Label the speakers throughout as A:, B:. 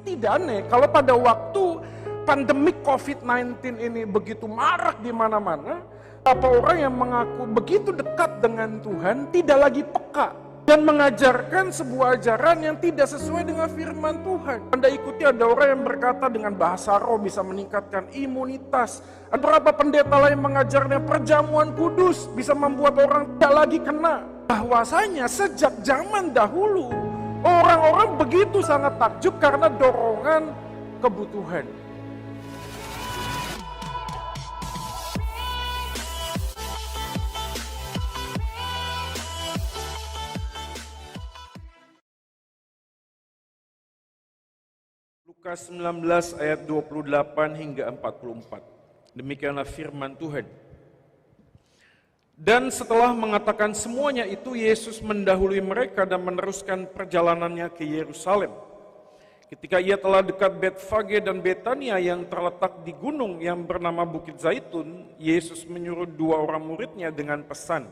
A: tidak aneh kalau pada waktu pandemik COVID-19 ini begitu marak di mana-mana, apa orang yang mengaku begitu dekat dengan Tuhan tidak lagi peka dan mengajarkan sebuah ajaran yang tidak sesuai dengan firman Tuhan. Anda ikuti ada orang yang berkata dengan bahasa roh bisa meningkatkan imunitas. Ada beberapa pendeta lain mengajarnya perjamuan kudus bisa membuat orang tidak lagi kena. Bahwasanya sejak zaman dahulu orang-orang begitu sangat takjub karena dorongan kebutuhan. Lukas 19 ayat 28 hingga 44. Demikianlah firman Tuhan. Dan setelah mengatakan semuanya itu, Yesus mendahului mereka dan meneruskan perjalanannya ke Yerusalem. Ketika ia telah dekat Betfage dan Betania yang terletak di gunung yang bernama Bukit Zaitun, Yesus menyuruh 2 orang muridnya dengan pesan,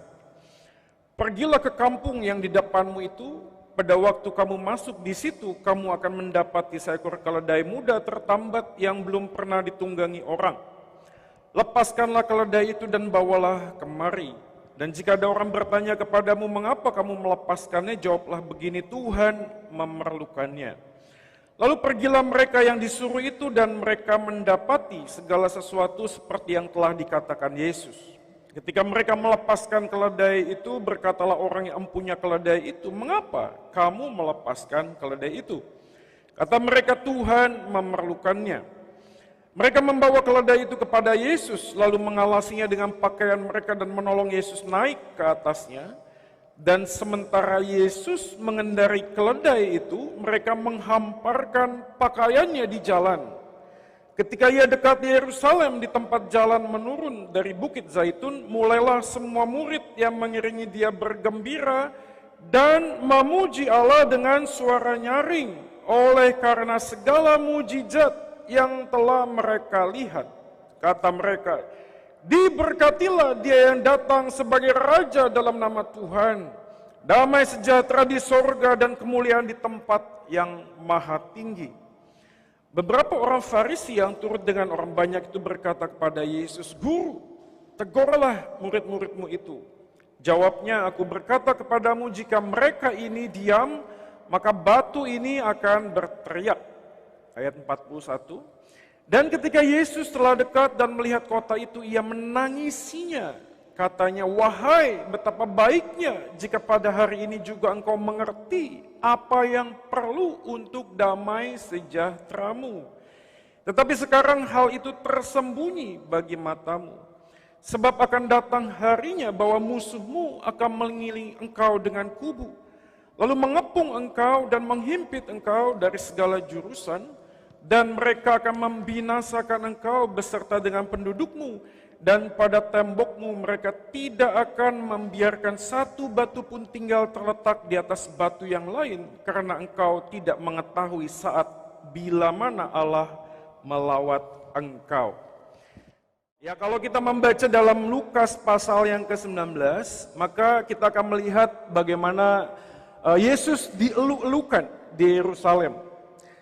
A: "Pergilah ke kampung yang di depanmu itu. Pada waktu kamu masuk di situ, kamu akan mendapati seekor keledai muda tertambat yang belum pernah ditunggangi orang. Lepaskanlah keledai itu dan bawalah kemari. Dan jika ada orang bertanya kepadamu, mengapa kamu melepaskannya? Jawablah begini, Tuhan memerlukannya." Lalu pergilah mereka yang disuruh itu dan mereka mendapati segala sesuatu seperti yang telah dikatakan Yesus. Ketika mereka melepaskan keledai itu, berkatalah orang yang empunya keledai itu, "Mengapa kamu melepaskan keledai itu?" Kata mereka, "Tuhan memerlukannya." Mereka membawa keledai itu kepada Yesus, lalu mengalasinya dengan pakaian mereka dan menolong Yesus naik ke atasnya. Dan sementara Yesus mengendari keledai itu, mereka menghamparkan pakaiannya di jalan. Ketika ia dekat di Yerusalem di tempat jalan menurun dari Bukit Zaitun, mulailah semua murid yang mengiringi dia bergembira dan memuji Allah dengan suara nyaring oleh karena segala mujizat yang telah mereka lihat. Kata mereka, "Diberkatilah dia yang datang sebagai raja dalam nama Tuhan. Damai sejahtera di sorga dan kemuliaan di tempat yang maha tinggi." Beberapa orang Farisi yang turut dengan orang banyak itu berkata kepada Yesus, "Guru, tegurlah murid-muridmu itu." Jawabnya, "Aku berkata kepadamu, jika mereka ini diam, maka batu ini akan berteriak." Ayat 41. Dan ketika Yesus telah dekat dan melihat kota itu, ia menangisinya. Katanya, "Wahai, betapa baiknya jika pada hari ini juga engkau mengerti apa yang perlu untuk damai sejahteramu. Tetapi sekarang hal itu tersembunyi bagi matamu. Sebab akan datang harinya bahwa musuhmu akan mengelilingi engkau dengan kubu, lalu mengepung engkau dan menghimpit engkau dari segala jurusan, dan mereka akan membinasakan engkau beserta dengan pendudukmu. Dan pada tembokmu mereka tidak akan membiarkan satu batu pun tinggal terletak di atas batu yang lain, karena engkau tidak mengetahui saat bila mana Allah melawat engkau." Ya, kalau kita membaca dalam Lukas pasal yang ke-19, maka kita akan melihat bagaimana Yesus dieluk-elukan di Yerusalem.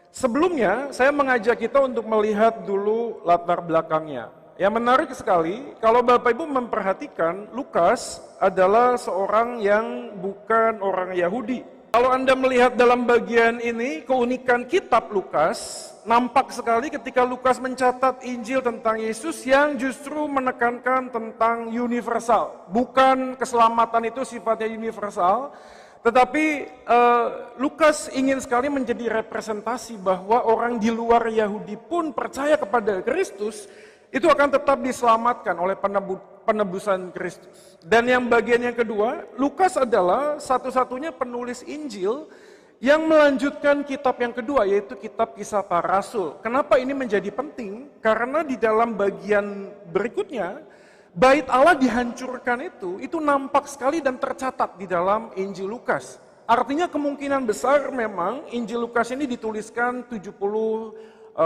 A: Sebelumnya, saya mengajak kita untuk melihat dulu latar belakangnya. Yang menarik sekali, kalau Bapak Ibu memperhatikan, Lukas adalah seorang yang bukan orang Yahudi. Kalau Anda melihat dalam bagian ini, keunikan kitab Lukas, nampak sekali ketika Lukas mencatat Injil tentang Yesus yang justru menekankan tentang universal. Bukan keselamatan itu sifatnya universal, tetapi Lukas ingin sekali menjadi representasi bahwa orang di luar Yahudi pun percaya kepada Kristus, itu akan tetap diselamatkan oleh penebusan Kristus. Dan yang bagian yang kedua, Lukas adalah satu-satunya penulis Injil yang melanjutkan kitab yang kedua, yaitu kitab Kisah Para Rasul. Kenapa ini menjadi penting? Karena di dalam bagian berikutnya, bait Allah dihancurkan itu nampak sekali dan tercatat di dalam Injil Lukas. Artinya kemungkinan besar memang Injil Lukas ini dituliskan 70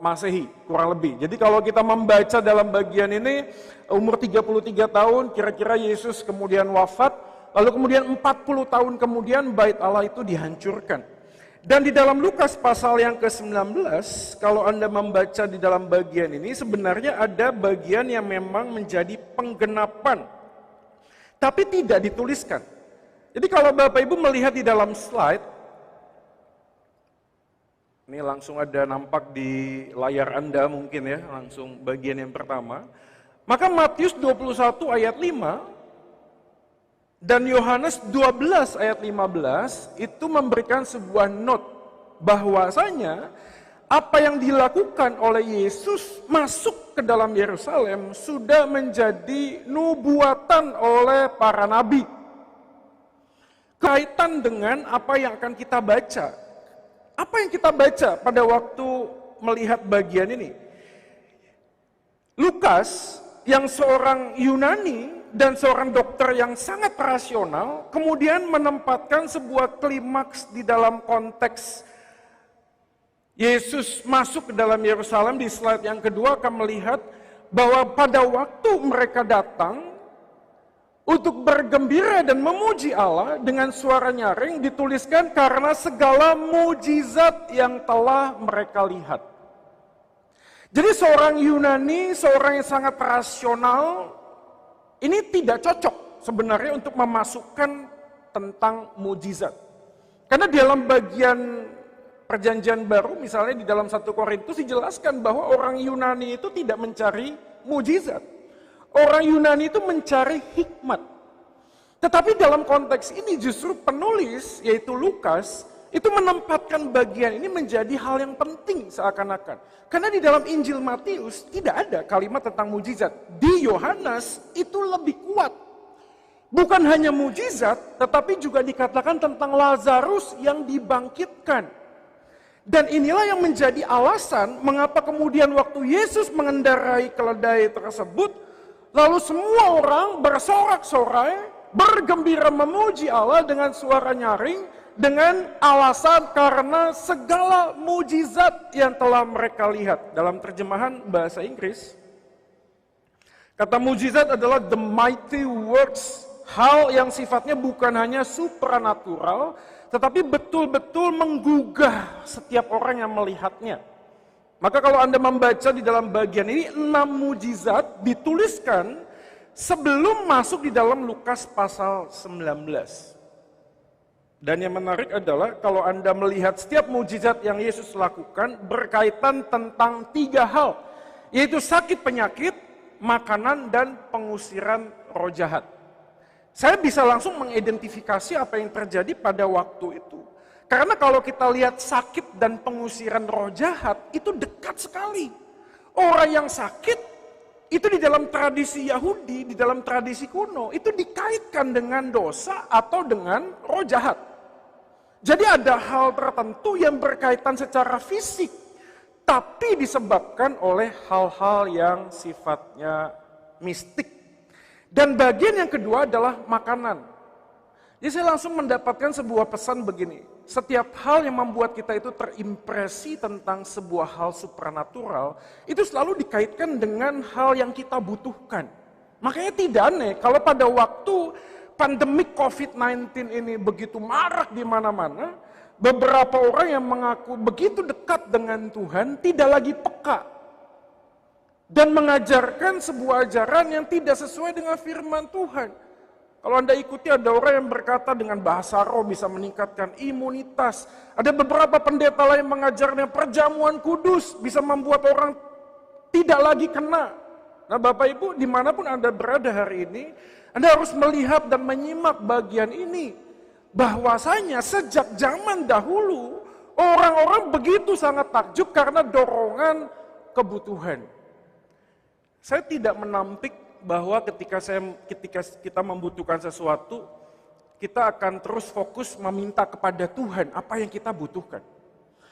A: Masehi, kurang lebih. Jadi kalau kita membaca dalam bagian ini, umur 33 tahun, kira-kira Yesus kemudian wafat, lalu kemudian 40 tahun kemudian bait Allah itu dihancurkan. Dan di dalam Lukas pasal yang ke-19, kalau Anda membaca di dalam bagian ini, sebenarnya ada bagian yang memang menjadi penggenapan, tapi tidak dituliskan. Jadi kalau Bapak Ibu melihat di dalam slide, ini langsung ada nampak di layar Anda mungkin ya, langsung bagian yang pertama. Maka Matius 21 ayat 5 dan Yohanes 12 ayat 15 itu memberikan sebuah note bahwasanya apa yang dilakukan oleh Yesus masuk ke dalam Yerusalem sudah menjadi nubuatan oleh para nabi. Kaitan dengan apa yang akan kita baca. Apa yang kita baca pada waktu melihat bagian ini? Lukas yang seorang Yunani dan seorang dokter yang sangat rasional, kemudian menempatkan sebuah klimaks di dalam konteks Yesus masuk ke dalam Yerusalem. Di slide yang kedua akan melihat bahwa pada waktu mereka datang untuk bergembira dan memuji Allah dengan suara nyaring, dituliskan karena segala mujizat yang telah mereka lihat. Jadi seorang Yunani, seorang yang sangat rasional, ini tidak cocok sebenarnya untuk memasukkan tentang mujizat. Karena di dalam bagian perjanjian baru, misalnya di dalam 1 Korintus dijelaskan bahwa orang Yunani itu tidak mencari mujizat. Orang Yunani itu mencari hikmat. Tetapi dalam konteks ini justru penulis, yaitu Lukas, itu menempatkan bagian ini menjadi hal yang penting seakan-akan. Karena di dalam Injil Matius tidak ada kalimat tentang mujizat. Di Yohanes itu lebih kuat. Bukan hanya mujizat, tetapi juga dikatakan tentang Lazarus yang dibangkitkan. Dan inilah yang menjadi alasan mengapa kemudian waktu Yesus mengendarai keledai tersebut, lalu semua orang bersorak-sorai, bergembira memuji Allah dengan suara nyaring, dengan alasan karena segala mujizat yang telah mereka lihat. Dalam terjemahan bahasa Inggris, kata mujizat adalah the mighty works, hal yang sifatnya bukan hanya supranatural, tetapi betul-betul menggugah setiap orang yang melihatnya. Maka kalau Anda membaca di dalam bagian ini, 6 mujizat dituliskan sebelum masuk di dalam Lukas pasal 19. Dan yang menarik adalah kalau Anda melihat setiap mujizat yang Yesus lakukan berkaitan tentang 3 hal, yaitu sakit penyakit, makanan, dan pengusiran roh jahat. Saya bisa langsung mengidentifikasi apa yang terjadi pada waktu itu. Karena kalau kita lihat sakit dan pengusiran roh jahat, itu dekat sekali. Orang yang sakit, itu di dalam tradisi Yahudi, di dalam tradisi kuno, itu dikaitkan dengan dosa atau dengan roh jahat. Jadi ada hal tertentu yang berkaitan secara fisik, tapi disebabkan oleh hal-hal yang sifatnya mistik. Dan bagian yang kedua adalah makanan. Jadi saya langsung mendapatkan sebuah pesan begini. Setiap hal yang membuat kita itu terimpresi tentang sebuah hal supranatural, itu selalu dikaitkan dengan hal yang kita butuhkan. Makanya tidak aneh kalau pada waktu pandemik COVID-19 ini begitu marak di mana-mana, beberapa orang yang mengaku begitu dekat dengan Tuhan tidak lagi peka dan mengajarkan sebuah ajaran yang tidak sesuai dengan firman Tuhan. Kalau Anda ikuti, ada orang yang berkata dengan bahasa roh bisa meningkatkan imunitas. Ada beberapa pendeta lain mengajarnya perjamuan kudus bisa membuat orang tidak lagi kena. Nah Bapak Ibu, dimanapun Anda berada hari ini, Anda harus melihat dan menyimak bagian ini. Bahwasanya sejak zaman dahulu, orang-orang begitu sangat takjub karena dorongan kebutuhan. Saya tidak menampik bahwa ketika kita membutuhkan sesuatu, kita akan terus fokus meminta kepada Tuhan apa yang kita butuhkan.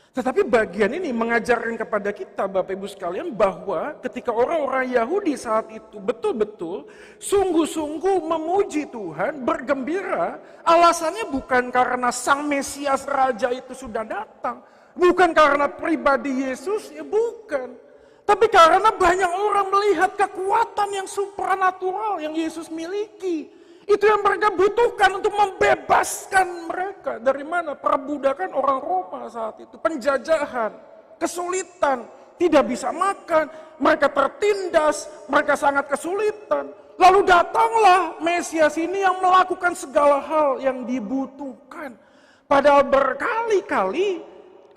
A: Tetapi bagian ini mengajarkan kepada kita, Bapak Ibu sekalian, bahwa ketika orang-orang Yahudi saat itu betul-betul sungguh-sungguh memuji Tuhan, bergembira, alasannya bukan karena Sang Mesias Raja itu sudah datang, bukan karena pribadi Yesus, ya bukan. Tapi karena banyak orang melihat kekuatan yang supranatural yang Yesus miliki. Itu yang mereka butuhkan untuk membebaskan mereka. Dari mana? Perbudakan orang Roma saat itu. Penjajahan, kesulitan, tidak bisa makan, mereka tertindas, mereka sangat kesulitan. Lalu datanglah Mesias ini yang melakukan segala hal yang dibutuhkan. Padahal berkali-kali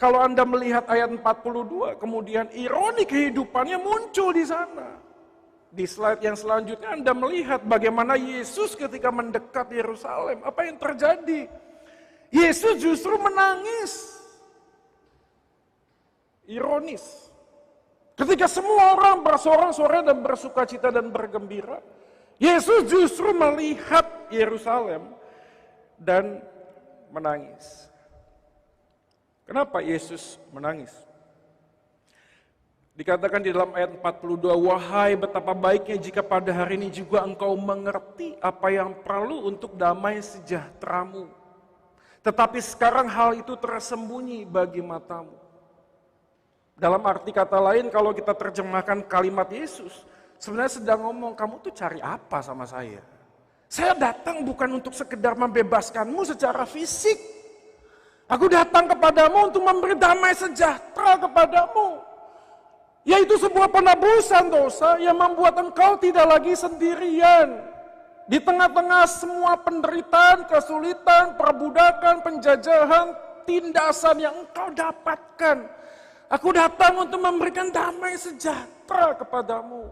A: kalau Anda melihat ayat 42, kemudian ironi kehidupannya muncul di sana. Di slide yang selanjutnya Anda melihat bagaimana Yesus ketika mendekat Yerusalem. Apa yang terjadi? Yesus justru menangis. Ironis. Ketika semua orang bersorak-sorai dan bersukacita dan bergembira, Yesus justru melihat Yerusalem dan menangis. Kenapa Yesus menangis? Dikatakan di dalam ayat 42, wahai betapa baiknya jika pada hari ini juga engkau mengerti apa yang perlu untuk damai sejahteramu. Tetapi sekarang hal itu tersembunyi bagi matamu. Dalam arti kata lain, kalau kita terjemahkan kalimat Yesus, sebenarnya sedang ngomong, kamu tuh cari apa sama saya? Saya datang bukan untuk sekedar membebaskanmu secara fisik. Aku datang kepadamu untuk memberi damai sejahtera kepadamu. Yaitu sebuah penebusan dosa yang membuat engkau tidak lagi sendirian. Di tengah-tengah semua penderitaan, kesulitan, perbudakan, penjajahan, tindasan yang engkau dapatkan. Aku datang untuk memberikan damai sejahtera kepadamu.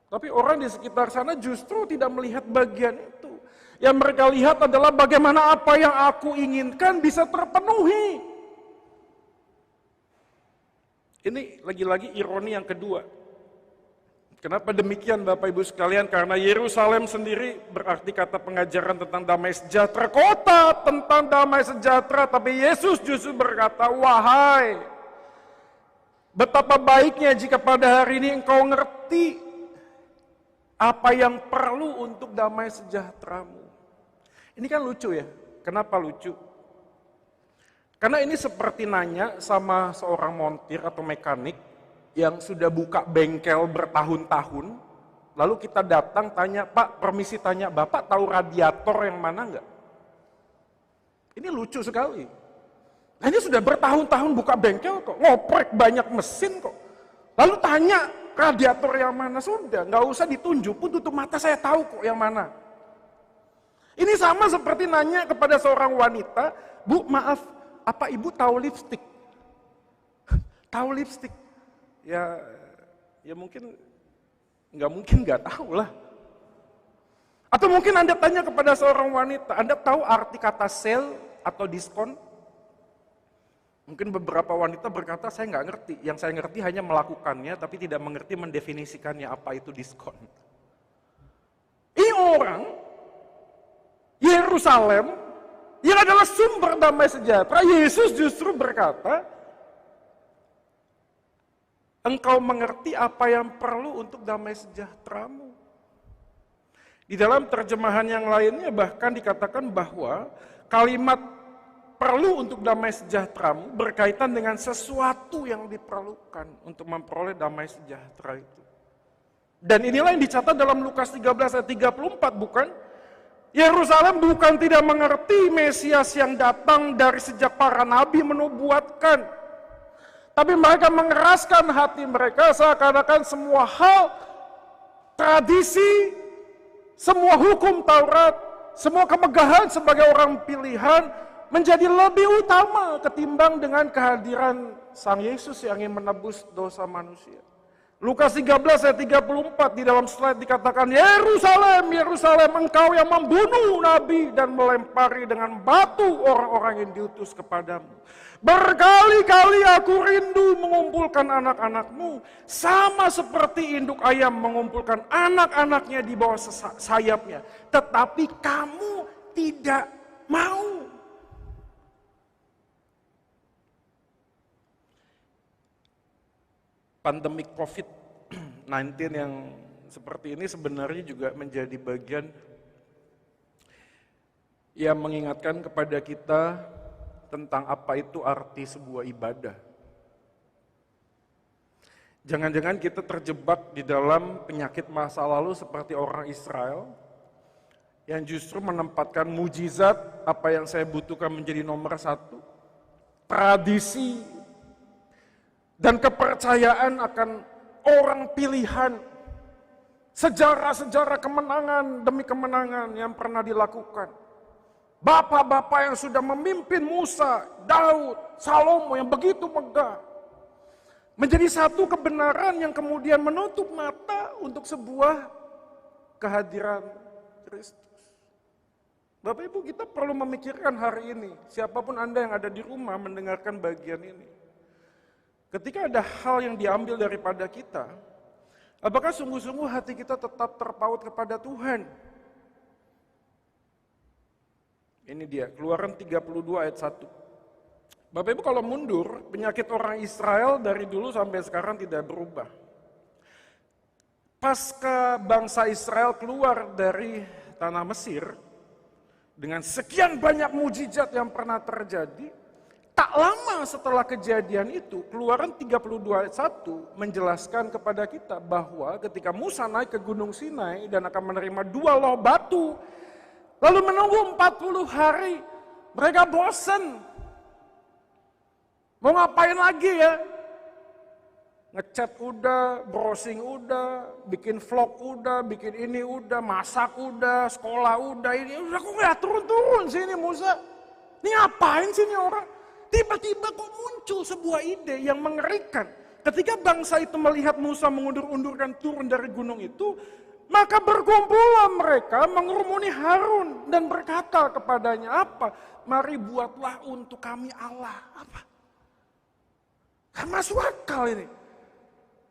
A: Tapi orang di sekitar sana justru tidak melihat bagian itu. Yang mereka lihat adalah bagaimana apa yang aku inginkan bisa terpenuhi. Ini lagi-lagi ironi yang kedua. Kenapa demikian Bapak Ibu sekalian? Karena Yerusalem sendiri berarti kata pengajaran tentang damai sejahtera. Kota tentang damai sejahtera, tapi Yesus justru berkata, wahai, betapa baiknya jika pada hari ini engkau ngerti apa yang perlu untuk damai sejahteramu. Ini kan lucu ya. Kenapa lucu? Karena ini seperti nanya sama seorang montir atau mekanik yang sudah buka bengkel bertahun-tahun, lalu kita datang tanya, Pak, permisi tanya, Bapak tahu radiator yang mana enggak? Ini lucu sekali. Nah, ini sudah bertahun-tahun buka bengkel kok, ngoprek banyak mesin kok. Lalu tanya radiator yang mana, sudah, nggak usah ditunjuk pun tutup mata saya tahu kok yang mana. Ini sama seperti nanya kepada seorang wanita, Bu maaf, apa ibu tahu lipstik? Tahu lipstik? Ya mungkin nggak tahu lah. Atau mungkin Anda tanya kepada seorang wanita, Anda tahu arti kata sale atau diskon? Mungkin beberapa wanita berkata, saya nggak ngerti. Yang saya ngerti hanya melakukannya, tapi tidak mengerti mendefinisikannya apa itu diskon. Ini orang Yerusalem yang adalah sumber damai sejahtera, Yesus justru berkata, engkau mengerti apa yang perlu untuk damai sejahteramu. Di dalam terjemahan yang lainnya bahkan dikatakan bahwa kalimat perlu untuk damai sejahteramu berkaitan dengan sesuatu yang diperlukan untuk memperoleh damai sejahtera itu. Dan inilah yang dicatat dalam Lukas 13 ayat 34, bukan? Yerusalem bukan tidak mengerti Mesias yang datang dari sejak para nabi menubuatkan. Tapi mereka mengeraskan hati mereka seakan-akan semua hal, tradisi, semua hukum Taurat, semua kemegahan sebagai orang pilihan menjadi lebih utama ketimbang dengan kehadiran Sang Yesus yang ingin menebus dosa manusia. Lukas 13 ayat 34 di dalam slide dikatakan, Yerusalem, Yerusalem, engkau yang membunuh nabi dan melempari dengan batu orang-orang yang diutus kepadamu. Berkali-kali aku rindu mengumpulkan anak-anakmu, sama seperti induk ayam mengumpulkan anak-anaknya di bawah sayapnya. Tetapi kamu tidak mau. Pandemik COVID-19 yang seperti ini sebenarnya juga menjadi bagian yang mengingatkan kepada kita tentang apa itu arti sebuah ibadah. Jangan-jangan kita terjebak di dalam penyakit masa lalu seperti orang Israel yang justru menempatkan mujizat, apa yang saya butuhkan menjadi nomor satu, tradisi, dan kepercayaan akan orang pilihan, sejarah-sejarah kemenangan demi kemenangan yang pernah dilakukan. Bapak-bapak yang sudah memimpin Musa, Daud, Salomo yang begitu megah. Menjadi satu kebenaran yang kemudian menutup mata untuk sebuah kehadiran Kristus. Bapak Ibu, kita perlu memikirkan hari ini, siapapun Anda yang ada di rumah mendengarkan bagian ini. Ketika ada hal yang diambil daripada kita, apakah sungguh-sungguh hati kita tetap terpaut kepada Tuhan? Ini dia, Keluaran 32 ayat 1. Bapak Ibu kalau mundur, penyakit orang Israel dari dulu sampai sekarang tidak berubah. Pasca bangsa Israel keluar dari tanah Mesir, dengan sekian banyak mujizat yang pernah terjadi, tak lama setelah kejadian itu, Keluaran 32 ayat 1 menjelaskan kepada kita bahwa ketika Musa naik ke Gunung Sinai dan akan menerima 2 loh batu, lalu menunggu 40 hari, mereka bosan. Mau ngapain lagi ya? Ngechat udah, browsing udah, bikin vlog udah, bikin ini udah, masak udah, sekolah udah, ini udah, kok nggak turun-turun sih ini Musa? Ini ngapain sih ini orang? Tiba-tiba kok muncul sebuah ide yang mengerikan. Ketika bangsa itu melihat Musa mengundur-undurkan turun dari gunung itu, maka berkumpullah mereka mengerumuni Harun dan berkata kepadanya apa? Mari buatlah untuk kami Allah. Apa? Gak masuk akal ini.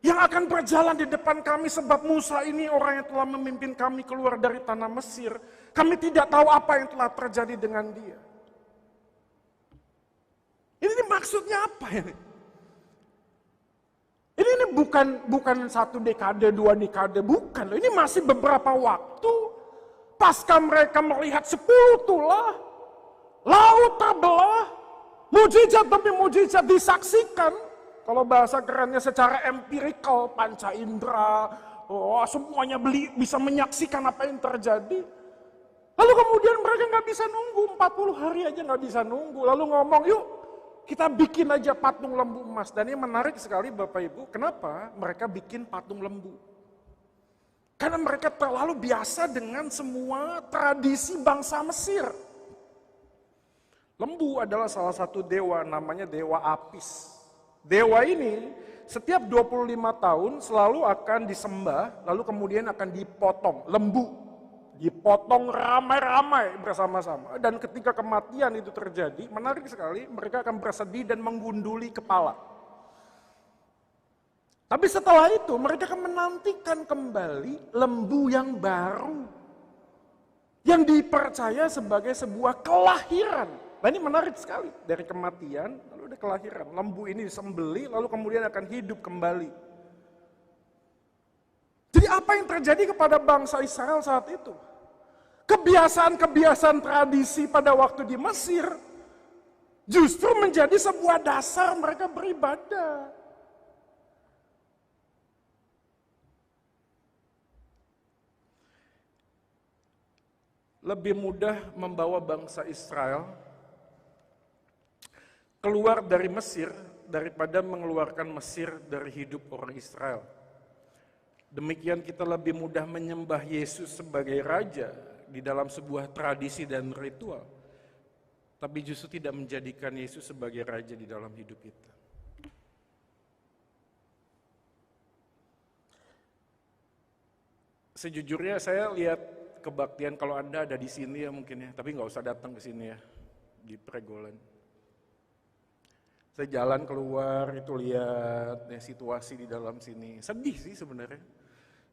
A: Yang akan berjalan di depan kami sebab Musa ini orang yang telah memimpin kami keluar dari tanah Mesir. Kami tidak tahu apa yang telah terjadi dengan dia. Ini maksudnya apa ini? Ini bukan 1 dekade, 2 dekade, bukan. Ini masih beberapa waktu. Pasca mereka melihat 10 tulah, laut terbelah, mujizat demi mujizat disaksikan. Kalau bahasa kerennya secara empirikal, panca indera, semuanya bisa menyaksikan apa yang terjadi. Lalu kemudian mereka nggak bisa nunggu, 40 hari aja nggak bisa nunggu. Lalu ngomong, yuk kita bikin aja patung lembu emas. Dan ini menarik sekali Bapak Ibu, kenapa mereka bikin patung lembu? Karena mereka terlalu biasa dengan semua tradisi bangsa Mesir. Lembu adalah salah satu dewa, namanya dewa Apis. Dewa ini setiap 25 tahun selalu akan disembah, lalu kemudian akan dipotong, lembu. Dipotong ramai-ramai bersama-sama. Dan ketika kematian itu terjadi, menarik sekali, mereka akan bersedih dan menggunduli kepala. Tapi setelah itu mereka akan menantikan kembali lembu yang baru. Yang dipercaya sebagai sebuah kelahiran. Nah ini menarik sekali, dari kematian lalu ada kelahiran. Lembu ini disembeli lalu kemudian akan hidup kembali. Jadi apa yang terjadi kepada bangsa Israel saat itu? Kebiasaan-kebiasaan tradisi pada waktu di Mesir justru menjadi sebuah dasar mereka beribadah. Lebih mudah membawa bangsa Israel keluar dari Mesir daripada mengeluarkan Mesir dari hidup orang Israel. Demikian kita lebih mudah menyembah Yesus sebagai Raja di dalam sebuah tradisi dan ritual. Tapi justru tidak menjadikan Yesus sebagai Raja di dalam hidup kita. Sejujurnya saya lihat kebaktian kalau Anda ada di sini ya mungkin ya, tapi nggak usah datang ke sini ya, di Pregolan. Saya jalan keluar itu lihat ya, situasi di dalam sini. Sedih sih sebenarnya.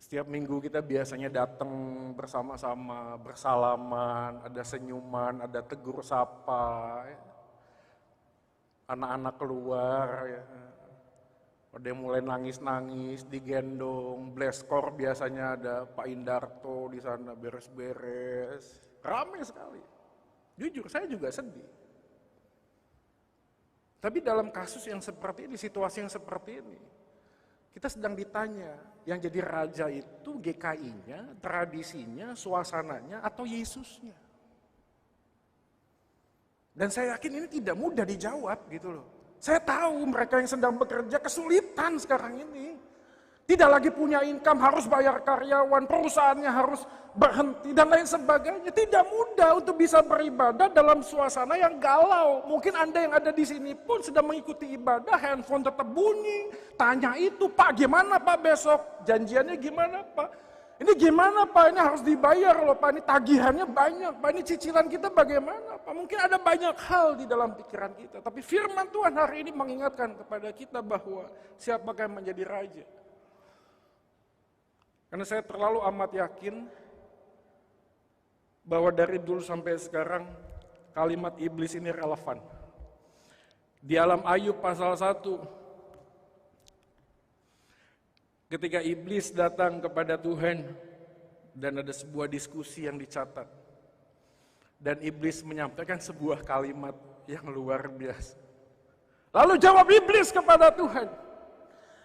A: Setiap minggu kita biasanya datang bersama-sama, bersalaman, ada senyuman, ada tegur sapa. Ya. Anak-anak keluar, ya. Ada yang mulai nangis-nangis, digendong. Bleskor biasanya ada Pak Indarto di sana beres-beres. Ramai sekali. Jujur saya juga sedih. Tapi dalam kasus yang seperti ini, situasi yang seperti ini, Kita sedang ditanya, yang jadi raja itu GKI-nya, tradisinya, suasananya, atau Yesusnya? Dan saya yakin ini tidak mudah dijawab gitu loh. Saya tahu mereka yang sedang bekerja kesulitan sekarang ini. Tidak lagi punya income, harus bayar karyawan, perusahaannya harus berhenti dan lain sebagainya. Tidak mudah untuk bisa beribadah dalam suasana yang galau. Mungkin Anda yang ada di sini pun sedang mengikuti ibadah, handphone tetap bunyi. Tanya itu, Pak gimana Pak besok? Janjiannya gimana Pak? Ini gimana Pak? Ini harus dibayar loh Pak. Ini tagihannya banyak Pak. Ini cicilan kita bagaimana Pak? Mungkin ada banyak hal di dalam pikiran kita. Tapi firman Tuhan hari ini mengingatkan kepada kita bahwa siapakah yang menjadi raja. Karena saya terlalu amat yakin bahwa dari dulu sampai sekarang kalimat iblis ini relevan. Di alam Ayub pasal 1, ketika iblis datang kepada Tuhan dan ada sebuah diskusi yang dicatat. Dan iblis menyampaikan sebuah kalimat yang luar biasa. Lalu jawab iblis kepada Tuhan,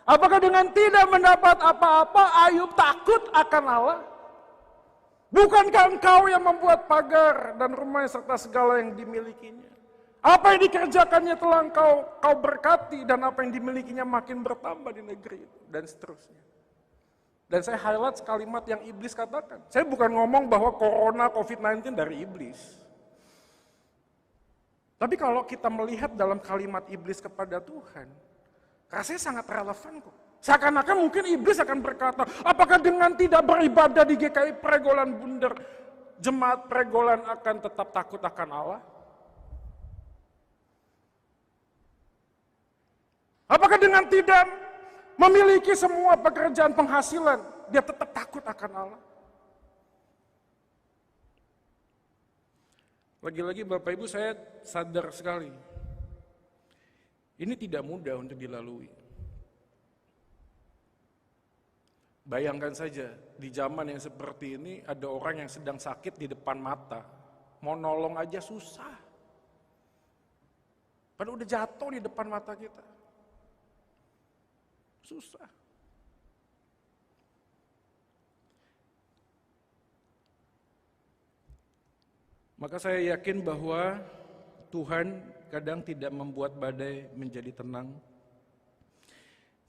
A: apakah dengan tidak mendapat apa-apa Ayub takut akan Allah? Bukankah engkau yang membuat pagar dan rumah serta segala yang dimilikinya? Apa yang dikerjakannya telah kau berkati dan apa yang dimilikinya makin bertambah di negeri itu dan seterusnya. Dan saya highlight kalimat yang iblis katakan. Saya bukan ngomong bahwa corona COVID-19 dari iblis. Tapi kalau kita melihat dalam kalimat iblis kepada Tuhan, rasanya sangat relevan kok. Seakan-akan mungkin iblis akan berkata, apakah dengan tidak beribadah di GKI Pregolan Bunder, jemaat Pregolan akan tetap takut akan Allah? Apakah dengan tidak memiliki semua pekerjaan penghasilan, dia tetap takut akan Allah? Lagi-lagi Bapak Ibu saya sadar sekali, ini tidak mudah untuk dilalui. Bayangkan saja, di zaman yang seperti ini ada orang yang sedang sakit di depan mata. Mau nolong aja susah. Padahal udah jatuh di depan mata kita. Susah. Maka saya yakin bahwa Tuhan kadang tidak membuat badai menjadi tenang.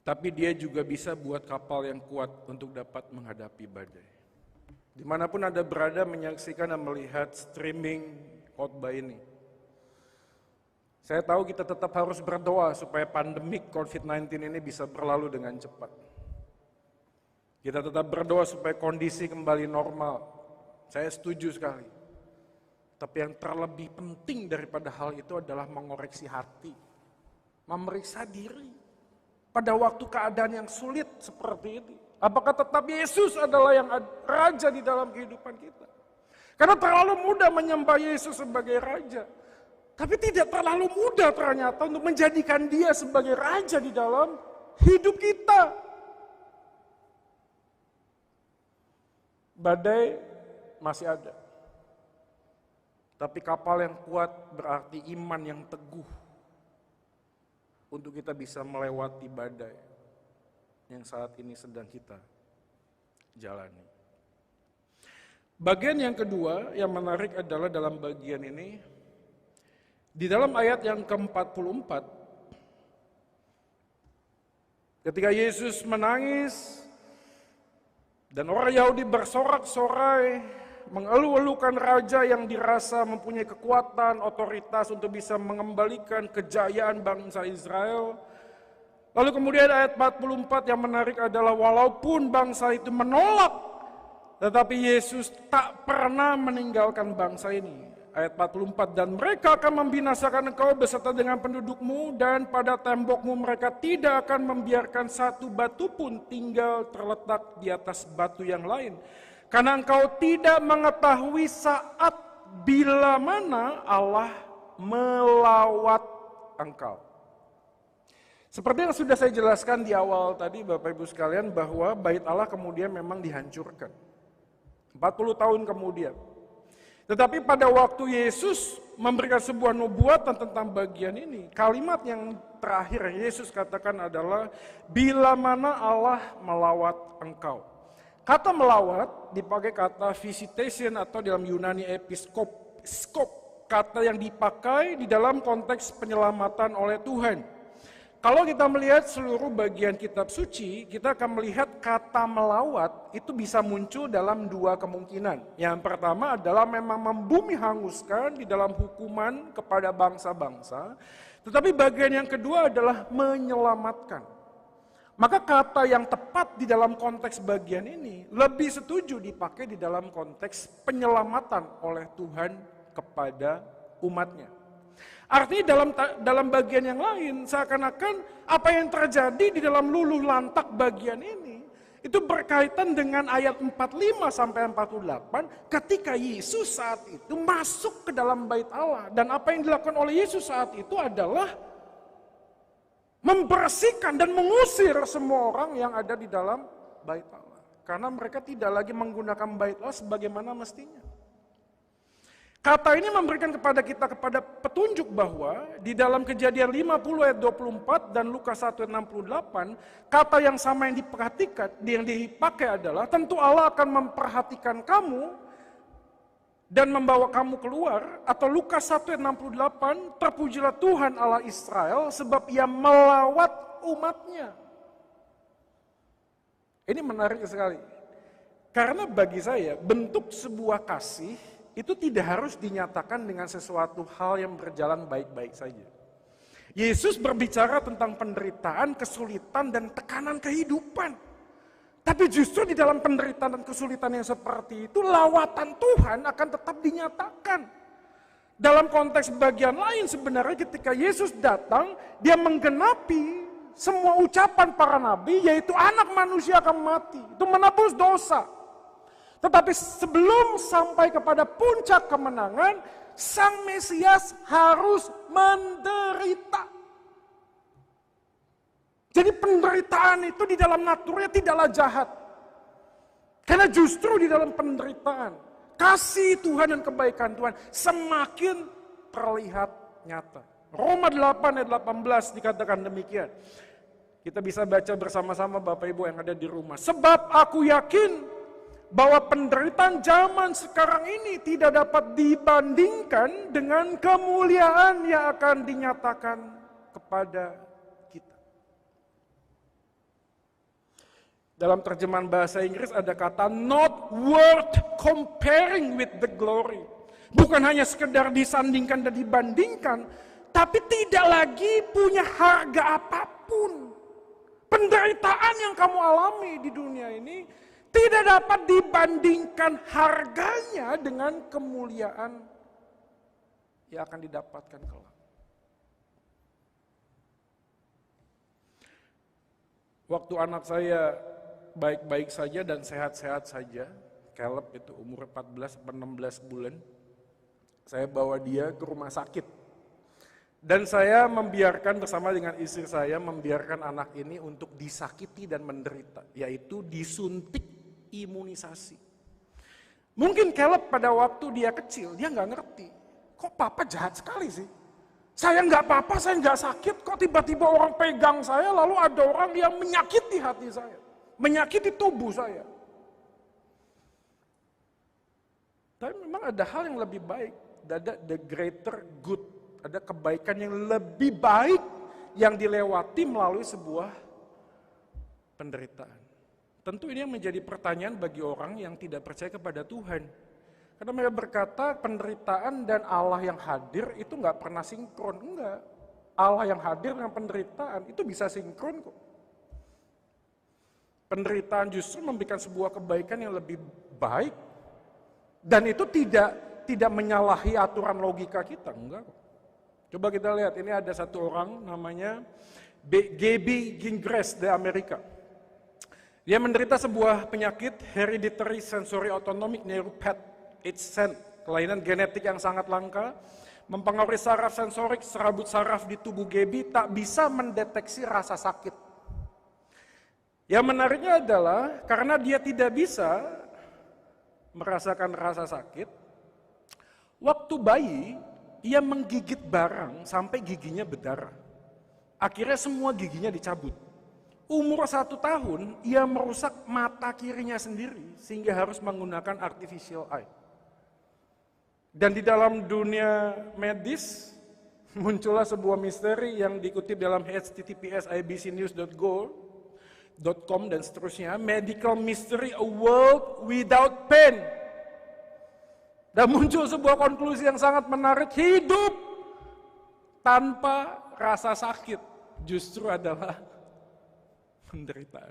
A: Tapi dia juga bisa buat kapal yang kuat untuk dapat menghadapi badai. Dimanapun Anda berada menyaksikan dan melihat streaming khotbah ini. Saya tahu kita tetap harus berdoa supaya pandemik COVID-19 ini bisa berlalu dengan cepat. Kita tetap berdoa supaya kondisi kembali normal. Saya setuju sekali. Tapi yang terlebih penting daripada hal itu adalah mengoreksi hati. Memeriksa diri. Pada waktu keadaan yang sulit seperti ini. Apakah tetap Yesus adalah yang raja di dalam kehidupan kita? Karena terlalu mudah menyembah Yesus sebagai raja. Tapi tidak terlalu mudah ternyata untuk menjadikan dia sebagai raja di dalam hidup kita. Badai masih ada. Tapi kapal yang kuat berarti iman yang teguh. Untuk kita bisa melewati badai yang saat ini sedang kita jalani. Bagian yang kedua yang menarik adalah dalam bagian ini, di dalam ayat yang ke-44, ketika Yesus menangis dan orang Yahudi bersorak-sorai, mengeluh-elukan raja yang dirasa mempunyai kekuatan, otoritas untuk bisa mengembalikan kejayaan bangsa Israel. Lalu kemudian ayat 44 yang menarik adalah walaupun bangsa itu menolak, tetapi Yesus tak pernah meninggalkan bangsa ini. Ayat 44, dan mereka akan membinasakan engkau beserta dengan pendudukmu, dan pada tembokmu mereka tidak akan membiarkan satu batu pun tinggal terletak di atas batu yang lain. Karena engkau tidak mengetahui saat bila mana Allah melawat engkau. Seperti yang sudah saya jelaskan di awal tadi Bapak Ibu sekalian, bahwa bait Allah kemudian memang dihancurkan. 40 tahun kemudian. Tetapi pada waktu Yesus memberikan sebuah nubuatan tentang bagian ini, kalimat yang terakhir Yesus katakan adalah, bila mana Allah melawat engkau. Kata melawat dipakai kata visitation atau dalam Yunani skop, kata yang dipakai di dalam konteks penyelamatan oleh Tuhan. Kalau kita melihat seluruh bagian kitab suci, kita akan melihat kata melawat itu bisa muncul dalam dua kemungkinan. Yang pertama adalah memang membumi hanguskan di dalam hukuman kepada bangsa-bangsa. Tetapi bagian yang kedua adalah menyelamatkan. Maka kata yang tepat di dalam konteks bagian ini lebih setuju dipakai di dalam konteks penyelamatan oleh Tuhan kepada umatnya. Artinya dalam bagian yang lain seakan-akan apa yang terjadi di dalam luluh lantak bagian ini itu berkaitan dengan ayat 45 sampai 48 ketika Yesus saat itu masuk ke dalam bait Allah, dan apa yang dilakukan oleh Yesus saat itu adalah membersihkan dan mengusir semua orang yang ada di dalam bait Allah karena mereka tidak lagi menggunakan bait Allah sebagaimana mestinya. Kata ini memberikan kepada kita petunjuk bahwa di dalam Kejadian 50 ayat 24 dan Lukas 1 ayat 68, kata yang sama yang diperhatikan, yang dipakai adalah tentu Allah akan memperhatikan kamu dan membawa kamu keluar, atau Lukas 1 ayat 68, terpujilah Tuhan Allah Israel sebab ia melawat umatnya. Ini menarik sekali. Karena bagi saya bentuk sebuah kasih itu tidak harus dinyatakan dengan sesuatu hal yang berjalan baik-baik saja. Yesus berbicara tentang penderitaan, kesulitan, dan tekanan kehidupan. Tapi justru di dalam penderitaan dan kesulitan yang seperti itu, lawatan Tuhan akan tetap dinyatakan. Dalam konteks bagian lain sebenarnya ketika Yesus datang, dia menggenapi semua ucapan para nabi, yaitu anak manusia akan mati. Itu menebus dosa. Tetapi sebelum sampai kepada puncak kemenangan, Sang Mesias harus menderita. Jadi penderitaan itu di dalam naturnya tidaklah jahat. Karena justru di dalam penderitaan, kasih Tuhan dan kebaikan Tuhan semakin terlihat nyata. Roma 8 ayat 18 dikatakan demikian. Kita bisa baca bersama-sama Bapak Ibu yang ada di rumah. Sebab aku yakin bahwa penderitaan zaman sekarang ini tidak dapat dibandingkan dengan kemuliaan yang akan dinyatakan kepada kita. Dalam terjemahan bahasa Inggris ada kata not worth comparing with the glory. Bukan hanya sekedar disandingkan dan dibandingkan, tapi tidak lagi punya harga apapun. Penderitaan yang kamu alami di dunia ini tidak dapat dibandingkan harganya dengan kemuliaan yang akan didapatkan kelak. Waktu anak saya baik-baik saja dan sehat-sehat saja, Caleb itu umur 14-16 bulan, saya bawa dia ke rumah sakit. Dan saya membiarkan bersama dengan istri saya, membiarkan anak ini untuk disakiti dan menderita, yaitu disuntik imunisasi. Mungkin Caleb pada waktu dia kecil, dia nggak ngerti. Kok papa jahat sekali sih? Saya nggak apa-apa, saya nggak sakit, kok tiba-tiba orang pegang saya, lalu ada orang yang menyakiti hati saya, menyakiti tubuh saya. Tapi memang ada hal yang lebih baik, ada the greater good, ada kebaikan yang lebih baik yang dilewati melalui sebuah penderitaan. Tentu ini yang menjadi pertanyaan bagi orang yang tidak percaya kepada Tuhan. Karena mereka berkata penderitaan dan Allah yang hadir itu nggak pernah sinkron. Enggak. Allah yang hadir dengan penderitaan itu bisa sinkron kok. Penderitaan justru memberikan sebuah kebaikan yang lebih baik. Dan itu tidak menyalahi aturan logika kita. Enggak kok. Coba kita lihat, ini ada satu orang namanya Gaby Gingras dari Amerika. Dia menderita sebuah penyakit hereditary sensory autonomic neuropathy, HSN, kelainan genetik yang sangat langka, mempengaruhi saraf sensorik, serabut saraf di tubuh Gaby tak bisa mendeteksi rasa sakit. Yang menariknya adalah karena dia tidak bisa merasakan rasa sakit, Waktu bayi, ia menggigit barang sampai giginya berdarah. Akhirnya semua giginya dicabut. Umur 1 tahun, ia merusak mata kirinya sendiri sehingga harus menggunakan artificial eye. Dan di dalam dunia medis, muncullah sebuah misteri yang dikutip dalam https://ibcnews.go.com dan seterusnya. Medical mystery, a world without pain. Dan muncul sebuah konklusi yang sangat menarik, hidup tanpa rasa sakit justru adalah penderitaan.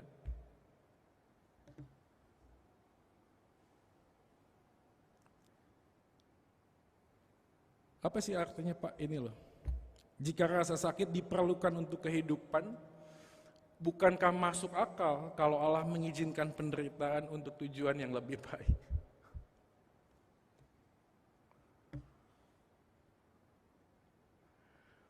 A: Apa sih artinya Pak ini loh? Jika rasa sakit diperlukan untuk kehidupan, bukankah masuk akal kalau Allah mengizinkan penderitaan untuk tujuan yang lebih baik?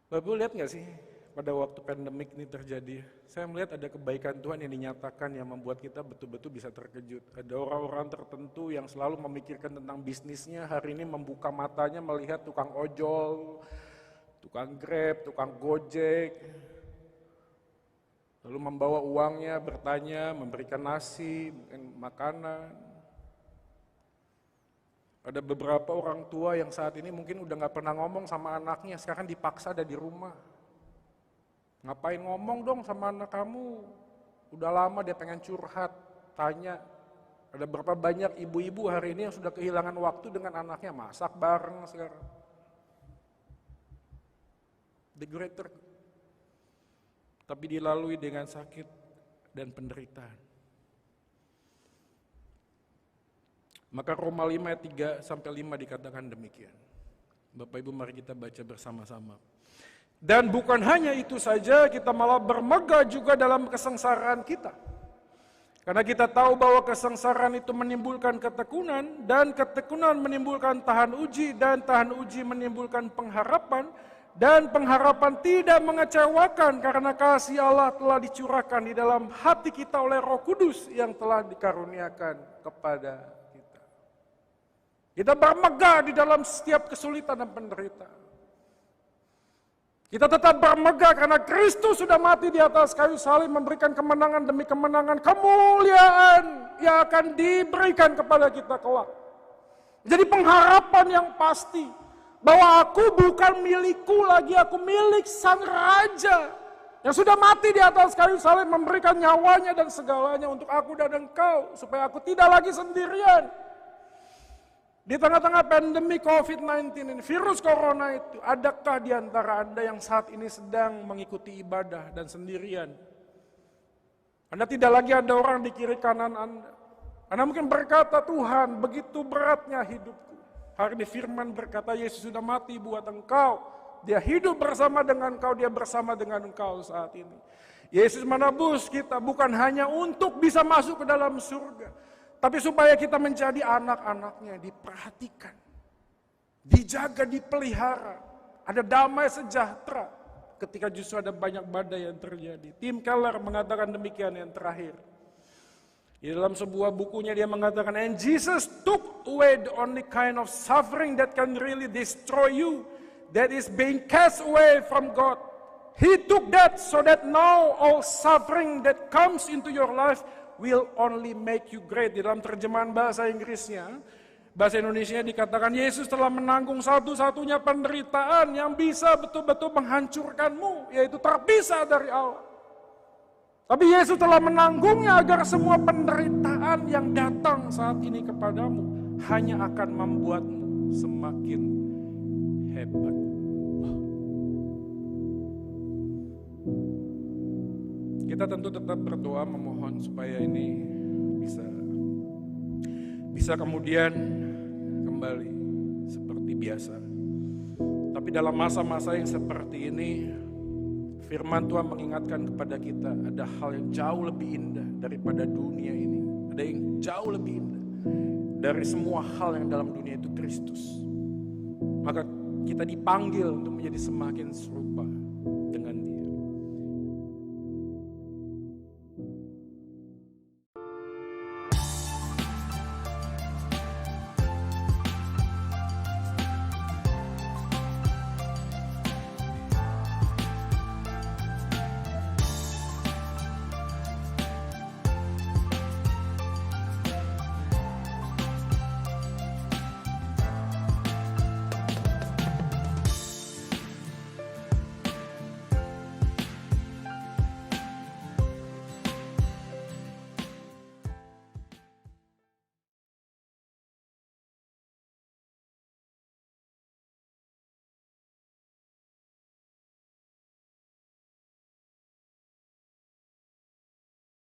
A: Bapak lihat gak sih pada waktu pandemik ini terjadi, saya melihat ada kebaikan Tuhan yang dinyatakan yang membuat kita betul-betul bisa terkejut. Ada orang-orang tertentu yang selalu memikirkan tentang bisnisnya, hari ini membuka matanya melihat tukang ojol, tukang Grab, tukang Gojek, lalu membawa uangnya, bertanya, memberikan nasi, mungkin makanan. Ada beberapa orang tua yang saat ini mungkin udah gak pernah ngomong sama anaknya, sekarang dipaksa ada di rumah. Ngapain ngomong dong sama anak kamu? Udah lama dia pengen curhat, tanya. Ada berapa banyak ibu-ibu hari ini yang sudah kehilangan waktu dengan anaknya, masak bareng sekarang. The greater. Tapi dilalui dengan sakit dan penderitaan. Maka Roma 5 ayat 3-5 dikatakan demikian. Bapak Ibu mari kita baca bersama-sama. Dan bukan hanya itu saja, kita malah bermegah juga dalam kesengsaraan kita. Karena kita tahu bahwa kesengsaraan itu menimbulkan ketekunan, dan ketekunan menimbulkan tahan uji, dan tahan uji menimbulkan pengharapan, dan pengharapan tidak mengecewakan karena kasih Allah telah dicurahkan di dalam hati kita oleh Roh Kudus yang telah dikaruniakan kepada kita. Kita bermegah di dalam setiap kesulitan dan penderitaan. Kita tetap bermegah karena Kristus sudah mati di atas kayu salib memberikan kemenangan demi kemenangan, kemuliaan yang akan diberikan kepada kita kelak. Jadi pengharapan yang pasti bahwa aku bukan milikku lagi, aku milik Sang Raja yang sudah mati di atas kayu salib memberikan nyawanya dan segalanya untuk aku dan engkau supaya aku tidak lagi sendirian. Di tengah-tengah pandemi COVID-19 ini, virus corona itu, adakah di antara Anda yang saat ini sedang mengikuti ibadah dan sendirian? Anda tidak lagi ada orang di kiri kanan Anda. Anda mungkin berkata, Tuhan begitu beratnya hidupku. Hari ini firman berkata, Yesus sudah mati buat engkau. Dia hidup bersama dengan engkau, dia bersama dengan engkau saat ini. Yesus menebus kita bukan hanya untuk bisa masuk ke dalam surga, tapi supaya kita menjadi anak-anaknya, diperhatikan, dijaga, dipelihara. Ada damai sejahtera ketika justru ada banyak badai yang terjadi. Tim Keller mengatakan demikian yang terakhir. Di dalam sebuah bukunya dia mengatakan, and Jesus took away the only kind of suffering that can really destroy you, that is being cast away from God. He took that so that now all suffering that comes into your life will only make you great. Di dalam terjemahan bahasa Inggrisnya, bahasa Indonesia dikatakan Yesus telah menanggung satu-satunya penderitaan yang bisa betul-betul menghancurkanmu, yaitu terpisah dari Allah. Tapi Yesus telah menanggungnya agar semua penderitaan yang datang saat ini kepadamu hanya akan membuatmu semakin hebat. Kita tentu tetap berdoa memohon supaya ini bisa kemudian kembali seperti biasa. Tapi dalam masa-masa yang seperti ini, firman Tuhan mengingatkan kepada kita ada hal yang jauh lebih indah daripada dunia ini. Ada yang jauh lebih indah dari semua hal yang dalam dunia itu Kristus. Maka kita dipanggil untuk menjadi semakin serupa